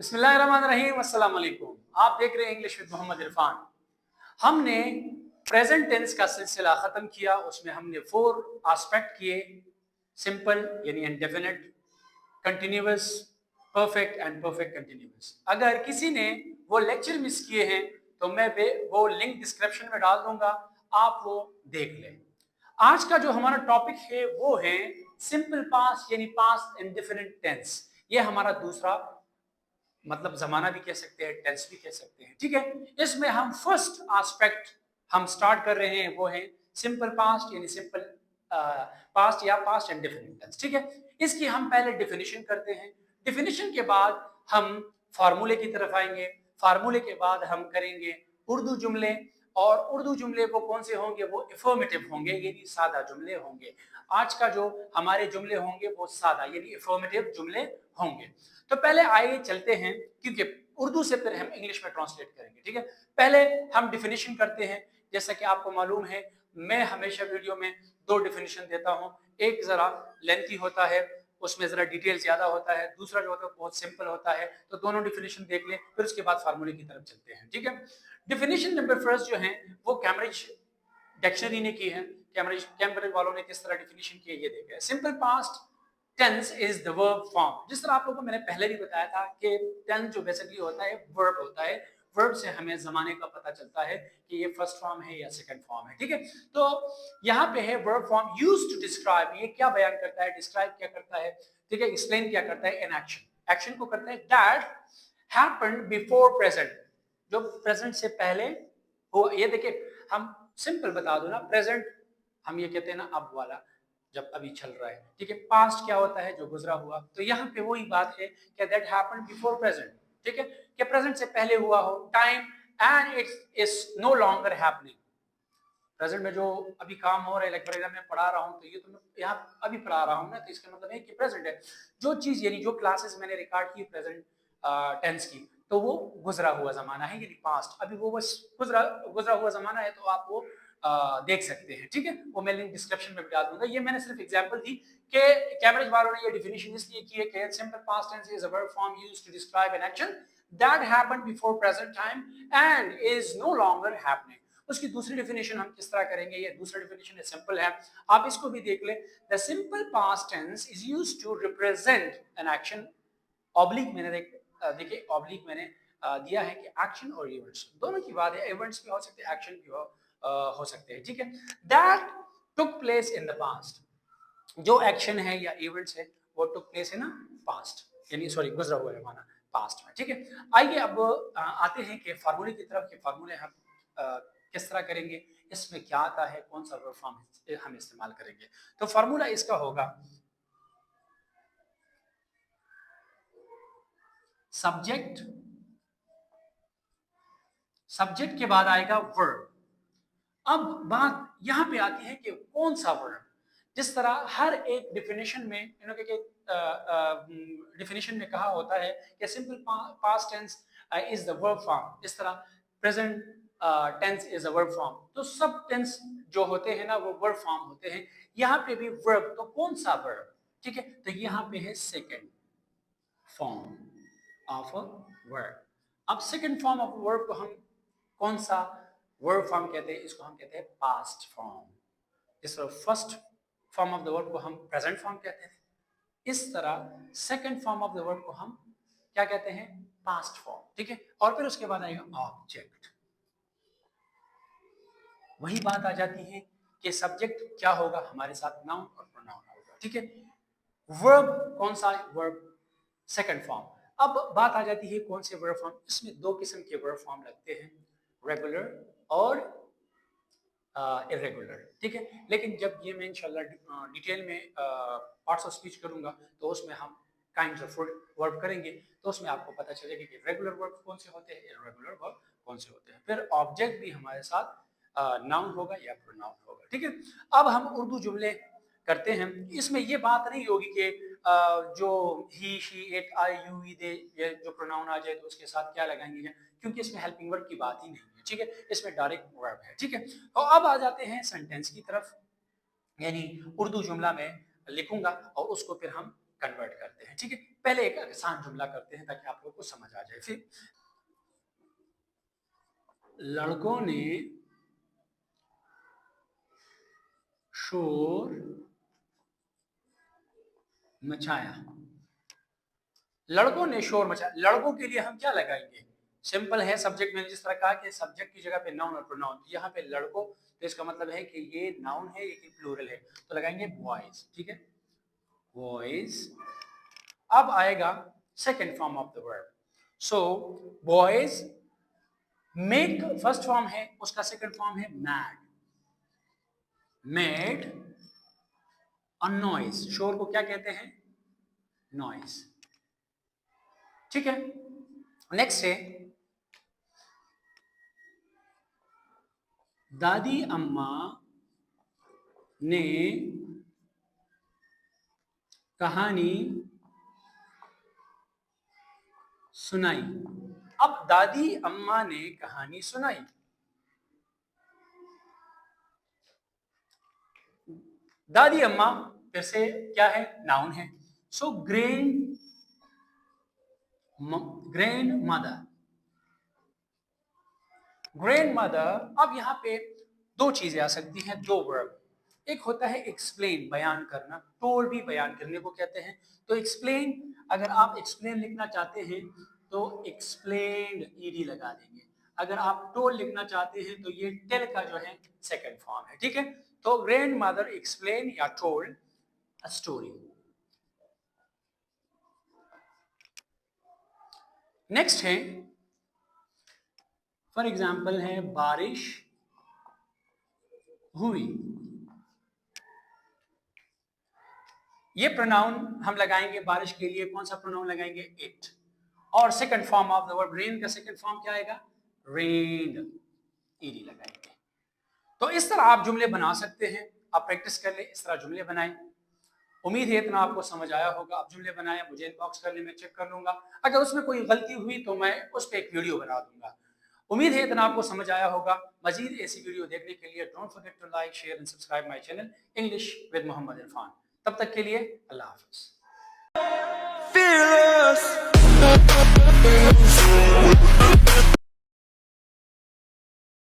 बिस्मिल्लाहिर्रहमानिर्रहीम, अस्सलाम वालेकुम। आप देख रहे हैं इंग्लिश विद मोहम्मद इरफान। हमने प्रेजेंट टेंस का सिलसिला खत्म किया। उसमें हमने 4 एस्पेक्ट किए। सिंपल यानी indefinite, continuous, perfect and perfect continuous. अगर किसी ने वो लेक्चर मिस किए हैं तो मैं वो लिंक डिस्क्रिप्शन में डाल दूंगा, आप वो देख लें। आज का जो हमारा टॉपिक है वो है सिंपल पास्ट यानी पास्ट इंडेफिनिट टेंस। ये हमारा दूसरा मतलब जमाना भी कह सकते हैं, टेंस भी कह सकते हैं। ठीक है, इसमें हम फर्स्ट एस्पेक्ट हम स्टार्ट कर रहे हैं वो है सिंपल पास्ट यानी सिंपल पास्ट या पास्ट इंडेफिनिट टेंस। ठीक है, इसकी हम पहले डिफिनीशन करते हैं। डिफिनीशन के बाद हम फार्मूले की तरफ आएंगे। फार्मूले के बाद हम करेंगे उर्दू जुमले, और उर्दू जुमले वो कौन से होंगे, वो इफर्मेटिव होंगे यानी सादा जुमले होंगे। आज का जो हमारे जुमले होंगे वो सादा यानी इफर्मेटिव जुमले होंगे। तो पहले आइए चलते हैं, क्योंकि उर्दू से फिर हम इंग्लिश में ट्रांसलेट करेंगे। ठीक है, पहले हम डिफिनीशन करते हैं। जैसा कि आपको मालूम है, मैं हमेशा वीडियो में 2 डिफिनीशन देता हूं। एक जरा लेंथी होता है, उसमें जरा डिटेल ज्यादा होता है। दूसरा जो होता है बहुत सिंपल होता है। तो दोनों डिफिनीशन देख लें, फिर उसके बाद फार्मूले की तरफ चलते हैं। ठीक है, डिफिनीशन नंबर फर्स्ट जो है वो कैम्ब्रिज डिक्शनरी ने की है। कैम्ब्रिज वालों ने किस तरह डिफिनीशन की है ये देखें। Simple past tense is the verb form. जिस तरह आप लोगों को मैंने पहले भी बताया था कि टेंस जो बेसिकली होता है वर्ब होता है। वर्ब से हमें जमाने का पता चलता है कि ये फर्स्ट फॉर्म है या सेकंड फॉर्म है। ठीक है, तो यहाँ पे है verb form used to describe. ये क्या बयान करता है, डिस्क्राइब क्या करता है, ठीक है, एक्सप्लेन क्या करता है, एन एक्शन। एक्शन को करता है दैट हैपेंड बिफोर प्रेजेंट, जो प्रेजेंट से पहले हो। ये देखिए, हम सिंपल बता दो ना, प्रेजेंट हम ये कहते हैं ना अब वाला, जब अभी चल रहा है। ठीक है, पास्ट क्या होता है, जो गुजरा हुआ। तो यहाँ पे वही बात है कि दैट हैपेंड बिफोर प्रेजेंट। ठीक है, कि प्रेजेंट से पहले हुआ हो। Time and it's is no longer happening. Present में जो अभी काम हो रहा है, लाइक फॉर एग्जाम्पल मैं पढ़ा रहा हूँ, तो ये तो मैं यहाँ अभी पढ़ा रहा हूँ ना, तो इसका मतलब है कि प्रेजेंट है। जो चीज यानी जो क्लासेस मैंने रिकॉर्ड की प्रेजेंट टेंस की, तो वो गुजरा हुआ जमाना है यानी पास्ट। अभी वो बस गुजरा गुजरा हुआ जमाना है, तो आप वो देख सकते हैं। ठीक है, वो मैं लिंक डिस्क्रिप्शन में भी डाल दूंगा। ये मैंने सिर्फ एग्जांपल दी कि कैम्ब्रिज वालों ने ये डिफिनीशन इसलिए की है कि simple past tense is a verb form used to describe an action that happened before present time and is no longer happening. उसकी दूसरी डेफिनेशन हम किस तरह करेंगे, ये दूसरा डेफिनेशन है सिंपल है, आप इसको भी देख लें। The simple past tense is used to represent an action. Oblique मैंने देखिए ऑब्लिक मैंने दिया है कि एक्शन और इवेंट्स दोनों की बात है। इवेंट्स भी हो सकते हैं, एक्शन भी हो सकते हैं। ठीक है, that took place in the past. जो एक्शन है या इवेंट्स है वो टुक प्लेस है ना पास्ट, यानी सॉरी गुजरा हुआ है माना पास्ट में। ठीक है, आइए अब आते हैं कि फार्मूले की तरफ। कि फार्मूले हम किस तरह करेंगे, इसमें क्या आता है, कौन सा वर्ब फॉर्म हम इस्तेमाल करेंगे। तो फार्मूला इसका होगा सब्जेक्ट, सब्जेक्ट के बाद आएगा वर्ब। अब बात यहाँ पे आती है कि कौन सा वर्ब। जिस तरह हर एक डिफिनेशन में डिफिनेशन में कहा होता है कि simple past tense is the verb form, इस तरह present tense is a verb form. तो सब टेंस जो होते हैं ना वो वर्ब फॉर्म होते हैं। यहाँ पे भी वर्ब, तो कौन सा वर्ब। ठीक है, तो यहाँ पे है second form of a verb. अब सेकंड फॉर्म ऑफ वर्ब को हम कौन सा वर्ब फॉर्म कहते हैं, इसको हम कहते हैं पास्ट फॉर्म। इस तरह first form of the verb को हम प्रेजेंट फॉर्म कहते हैं। इस तरह second form of the verb को हम क्या कहते हैं, पास्ट फॉर्म। ठीक है, और फिर उसके बाद आएगा ऑब्जेक्ट। वही बात आ जाती है कि सब्जेक्ट क्या होगा हमारे साथ, नाउन और प्रोनाउन होगा। ठीक है, वर्ब कौन सा, वर्ब सेकंड फॉर्म। अब बात आ जाती है कौन से वर्ब फॉर्म। इसमें 2 किस्म के वर्ब फॉर्म लगते हैं, रेगुलर और इरेगुलर। ठीक है, लेकिन जब ये मैं इंशाल्लाह डिटेल में पार्ट्स ऑफ स्पीच करूंगा तो उसमें हम काइंड्स ऑफ वर्ब करेंगे, तो उसमें आपको पता चलेगा कि रेगुलर वर्ब कौन से होते हैं, इरेगुलर वर्ब कौन से होते हैं। फिर ऑब्जेक्ट भी हमारे साथ नाउन होगा या प्रोनाउन होगा। ठीक है, अब हम उर्दू जुमले करते हैं। इसमें ये बात नहीं होगी कि जो he she it I you we they, ये जो प्रोनाउन आ जाए तो उसके साथ क्या लगाएंगे, क्योंकि इसमें हेल्पिंग वर्ब की बात ही नहीं है। ठीक है, इसमें डायरेक्ट वर्ब है। ठीक है, तो अब आ जाते हैं सेंटेंस की तरफ, यानी उर्दू जुमला में लिखूंगा और उसको फिर हम कन्वर्ट करते हैं। ठीक है, पहले एक आसान जुमला करते हैं ताकि आप लोगों को समझ आ जाए। फिर लड़कों ने शोर मचाया। लड़कों ने शोर मचाया, लड़कों के लिए हम क्या लगाएंगे? सिंपल है, सब्जेक्ट मैंने जिस तरह कहा कि सब्जेक्ट की जगह पे नाउन और प्रोनाउन, यहाँ पे लड़कों तो इसका मतलब है कि ये नाउन है, ये प्लूरल है, तो लगाएंगे बॉयज। ठीक है, बॉयज। अब आएगा second form of the verb. So boys make first form है, उसका सेकेंड फॉर्म है मैड। मेड अ नॉइज, शोर को क्या कहते हैं? नॉइज। ठीक है, नेक्स्ट है दादी अम्मा ने कहानी सुनाई। अब दादी अम्मा ने कहानी सुनाई, दादी अम्मा फिर से क्या है? नाउन है। सो ग्रैंड मदर, ग्रैंड मदर। अब यहाँ पे दो चीजें आ सकती हैं, दो वर्ब। एक होता है एक्सप्लेन, बयान करना, टोल भी बयान करने को कहते हैं। तो एक्सप्लेन, अगर आप एक्सप्लेन लिखना चाहते हैं तो एक्सप्लेन्ड ईडी लगा देंगे। अगर आप टोल लिखना चाहते हैं तो ये टेल का जो है सेकंड फॉर्म है। ठीक है, तो ग्रैंड मदर एक्सप्लेन या टोल्ड अ स्टोरी। नेक्स्ट है, फॉर एग्जाम्पल है बारिश हुई। ये प्रोनाउन हम लगाएंगे बारिश के लिए, कौन सा प्रोनाउन लगाएंगे? इट। और second form of the verb rain का सेकंड फॉर्म क्या आएगा? रेन्ड, ईडी लगाएंगे। तो इस तरह आप जुमले बना सकते हैं, आप प्रैक्टिस कर ले, इस तरह जुमले बनाएं। उम्मीद है इतना आपको समझ आया होगा। आप जुमले बनाएं, मुझे इनबॉक्स करने में चेक कर लूंगा, अगर उसमें कोई गलती हुई तो मैं उस पर एक वीडियो बना दूंगा। उम्मीद है इतना आपको समझ आया होगा। मजीद ऐसी वीडियो देखने के लिए don't forget to like, share and subscribe my channel English with Mohammad Irfan. तब तक के लिए अल्लाह हाफिज।